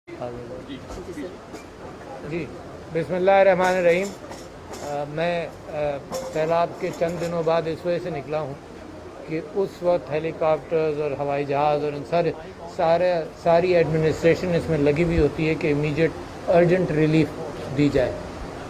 جی बिस्मिल्लाहिर्रहमानिर्रहीम। मैं सैलाब के चंद दिनों बाद इस वजह से निकला हूँ कि उस वक्त हेलीकॉप्टर्स और हवाई जहाज़ और इन सारी एडमिनिस्ट्रेशन इसमें लगी हुई होती है कि इमीडिएट अर्जेंट रिलीफ दी जाए,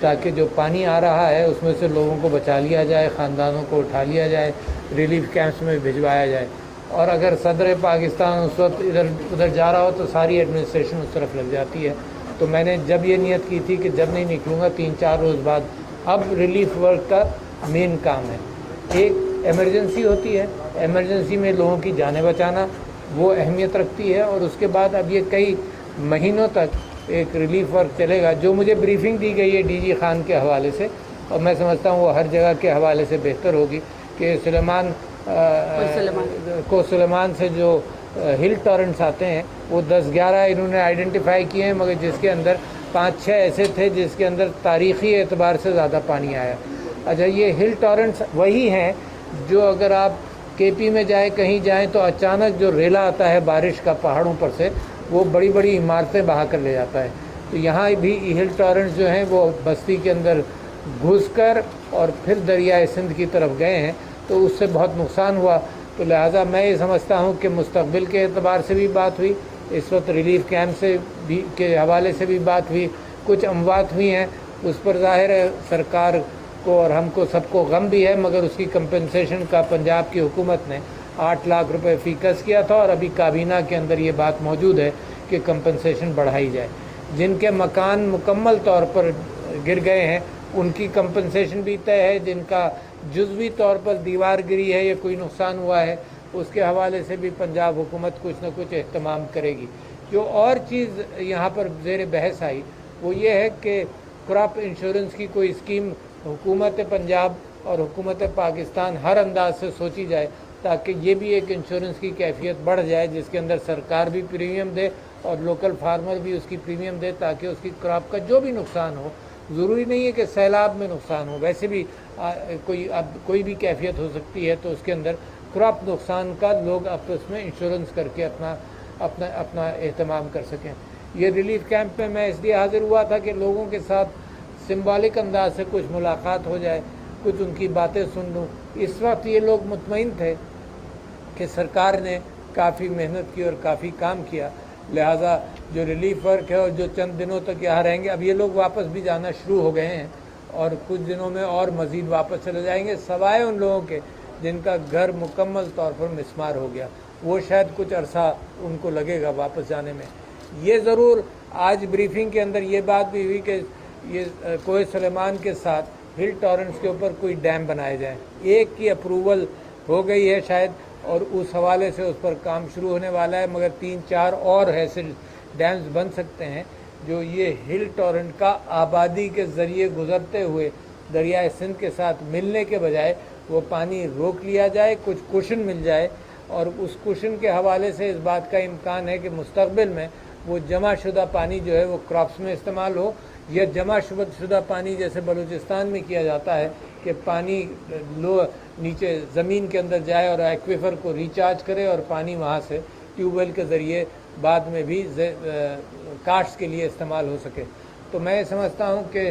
ताकि जो पानी आ रहा है उसमें से लोगों को बचा लिया जाए, ख़ानदानों को उठा लिया जाए, रिलीफ कैंप्स में भिजवाया जाए। और अगर सदर पाकिस्तान उस वक्त इधर उधर जा रहा हो तो सारी एडमिनिस्ट्रेशन उस तरफ लग जाती है। तो मैंने जब ये नियत की थी कि जब नहीं निकलूँगा 3-4 रोज़ बाद, अब रिलीफ वर्क का मेन काम है। एक एमरजेंसी होती है, एमरजेंसी में लोगों की जानें बचाना वो अहमियत रखती है, और उसके बाद अब ये कई महीनों तक एक रिलीफ वर्क चलेगा। जो मुझे ब्रीफिंग दी गई है डीजी खान के हवाले से, और मैं समझता हूँ वो हर जगह के हवाले से बेहतर होगी, कि सुलेमान से जो हिल टॉरेंट्स आते हैं वो 10-11 इन्होंने आइडेंटिफाई किए हैं, मगर जिसके अंदर 5-6 ऐसे थे जिसके अंदर तारीख़ी एतबार से ज़्यादा पानी आया। अच्छा, ये हिल टॉरेंट्स वही हैं जो अगर आप केपी में जाए कहीं जाएं तो अचानक जो रेला आता है बारिश का पहाड़ों पर से, वो बड़ी बड़ी इमारतें बहा कर ले जाता है। तो यहाँ भी हिल टॉरेंट्स जो हैं वो बस्ती के अंदर घुसकर और फिर दरियाए सिंध की तरफ गए हैं, तो उससे बहुत नुकसान हुआ। तो लिहाजा मैं ये समझता हूँ कि मुस्तकबिल के एतबार से भी बात हुई, इस वक्त रिलीफ कैंप से भी के हवाले से भी बात हुई, कुछ अमवात हुई हैं, उस पर ज़ाहिर है सरकार को और हमको सबको गम भी है, मगर उसकी कंपनसेशन का पंजाब की हुकूमत ने 8 लाख रुपए फ़ीकस किया था, और अभी काबीना के अंदर ये बात मौजूद है कि कंपनसेशन बढ़ाई जाए। जिनके मकान मुकम्मल तौर पर गिर गए हैं उनकी कंपनसेशन भी तय है, जिनका जुज़वी तौर पर दीवार गिरी है या कोई नुकसान हुआ है उसके हवाले से भी पंजाब हुकूमत कुछ न कुछ एहतमाम करेगी। जो और चीज़ यहाँ पर ज़ेर बहस आई वो ये है कि क्रॉप इंश्योरेंस की कोई स्कीम हुकूमत पंजाब और हुकूमत पाकिस्तान हर अंदाज से सोची जाए, ताकि ये भी एक इंश्योरेंस की कैफियत बढ़ जाए, जिसके अंदर सरकार भी प्रीमियम दे और लोकल फार्मर भी उसकी प्रीमियम दे, ताकि उसकी क्रॉप का जो भी नुकसान हो, ज़रूरी नहीं है कि सैलाब में नुकसान हो, वैसे भी कोई भी कैफियत हो सकती है, तो उसके अंदर क्रॉप नुकसान का लोग आपस में इंश्योरेंस करके अपना एहतमाम कर सकें। ये रिलीफ कैंप में मैं इसलिए हाज़िर हुआ था कि लोगों के साथ सिंबॉलिक अंदाज से कुछ मुलाकात हो जाए, कुछ उनकी बातें सुन लूँ। इस वक्त ये लोग मुतमईन थे कि सरकार ने काफ़ी मेहनत की और काफ़ी काम किया, लिहाजा जो रिलीफ वर्क है और जो चंद दिनों तक यहाँ रहेंगे, अब ये लोग वापस भी जाना शुरू हो गए हैं और कुछ दिनों में और मज़ीद वापस चले जाएंगे, सवाए उन लोगों के जिनका घर मुकम्मल तौर पर मिसमार हो गया, वो शायद कुछ अरसा उनको लगेगा वापस जाने में। ये ज़रूर आज ब्रीफिंग के अंदर ये बात भी हुई कि ये कोहे सुलेमान के साथ हिल टॉरेंट्स के ऊपर कोई डैम बनाए जाएँ। एक की अप्रूवल हो गई है शायद, और उस हवाले से उस पर काम शुरू होने वाला है, मगर 3-4 और ऐसे डैम्स बन सकते हैं जो ये हिल टॉरेंट का आबादी के ज़रिए गुज़रते हुए दरियाए सिंध के साथ मिलने के बजाय वो पानी रोक लिया जाए, कुछ कुशन मिल जाए, और उस कुशन के हवाले से इस बात का इम्कान है कि मुस्तक़बिल में वो जमा शुदा पानी जो है वो क्रॉप्स में इस्तेमाल हो, या जमा शुदा पानी जैसे बलूचिस्तान में किया जाता है कि पानी नीचे ज़मीन के अंदर जाए और एक्वीफर को रिचार्ज करे और पानी वहाँ से ट्यूबवेल के ज़रिए बाद में भी काश्त के लिए इस्तेमाल हो सके। तो मैं समझता हूँ कि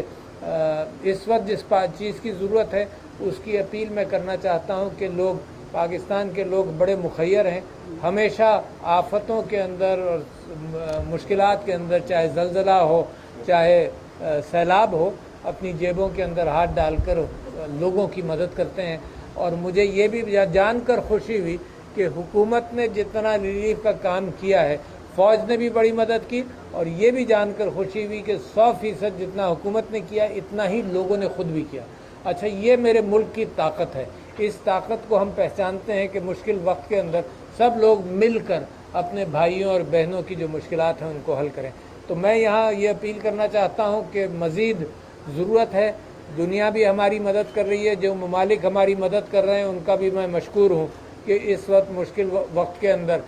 इस वक्त जिस चीज़ की ज़रूरत है उसकी अपील मैं करना चाहता हूँ कि लोग, पाकिस्तान के लोग बड़े मुखय्यर हैं, हमेशा आफतों के अंदर और मुश्किलात के अंदर, चाहे ज़लज़ला हो चाहे सैलाब हो, अपनी जेबों के अंदर हाथ डालकर लोगों की मदद करते हैं। और मुझे ये भी जानकर खुशी हुई कि हुकूमत ने जितना रिलीफ का काम किया है, फ़ौज ने भी बड़ी मदद की, और ये भी जानकर खुशी हुई कि 100% जितना हुकूमत ने किया इतना ही लोगों ने खुद भी किया। अच्छा, ये मेरे मुल्क की ताकत है। इस ताकत को हम पहचानते हैं कि मुश्किल वक्त के अंदर सब लोग मिलकर अपने भाइयों और बहनों की जो मुश्किलात हैं उनको हल करें। तो मैं यहाँ ये अपील करना चाहता हूँ कि मज़ीद ज़रूरत है, दुनिया भी हमारी मदद कर रही है, जो ममालिक हमारी मदद कर रहे हैं उनका भी मैं मशकूर हूँ कि इस वक्त मुश्किल वक्त के अंदर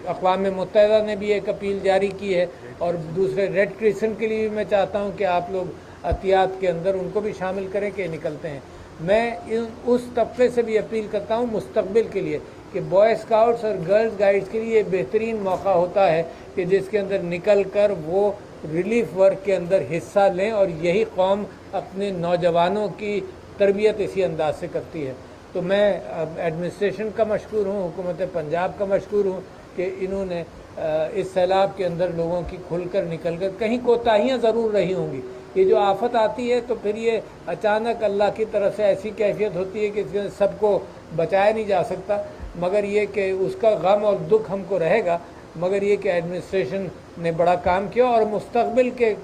अक़वाम मुत्तहिदा ने भी एक अपील जारी की है, और दूसरे रेड क्रिसेंट के लिए भी मैं चाहता हूँ कि आप लोग अतियात के अंदर उनको भी शामिल करें कि निकलते हैं। मैं उस तबके से भी अपील करता हूँ मुस्तक़बिल के लिए کہ بوائے اسکاؤٹس اور گرلز گائیڈس کے لیے بہترین موقع ہوتا ہے کہ جس کے اندر نکل کر وہ ریلیف ورک کے اندر حصہ لیں، اور یہی قوم اپنے نوجوانوں کی تربیت اسی انداز سے کرتی ہے۔ تو میں ایڈمنسٹریشن کا مشکور ہوں، حکومت پنجاب کا مشکور ہوں کہ انہوں نے اس سیلاب کے اندر لوگوں کی کھل کر نکل کر، کہیں کوتاہیاں ضرور رہی ہوں گی، یہ جو آفت آتی ہے تو پھر یہ اچانک اللہ کی طرف سے ایسی کیفیت ہوتی ہے کہ سب کو بچایا نہیں جا سکتا، مگر یہ کہ اس کا غم اور دکھ ہم کو رہے گا، مگر یہ کہ ایڈمنسٹریشن نے بڑا کام کیا، اور مستقبل کے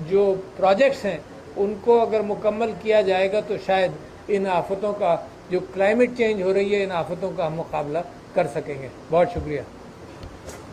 جو پروجیکٹس ہیں ان کو اگر مکمل کیا جائے گا تو شاید ان آفتوں کا، جو کلائمیٹ چینج ہو رہی ہے، ان آفتوں کا ہم مقابلہ کر سکیں گے۔ بہت شکریہ۔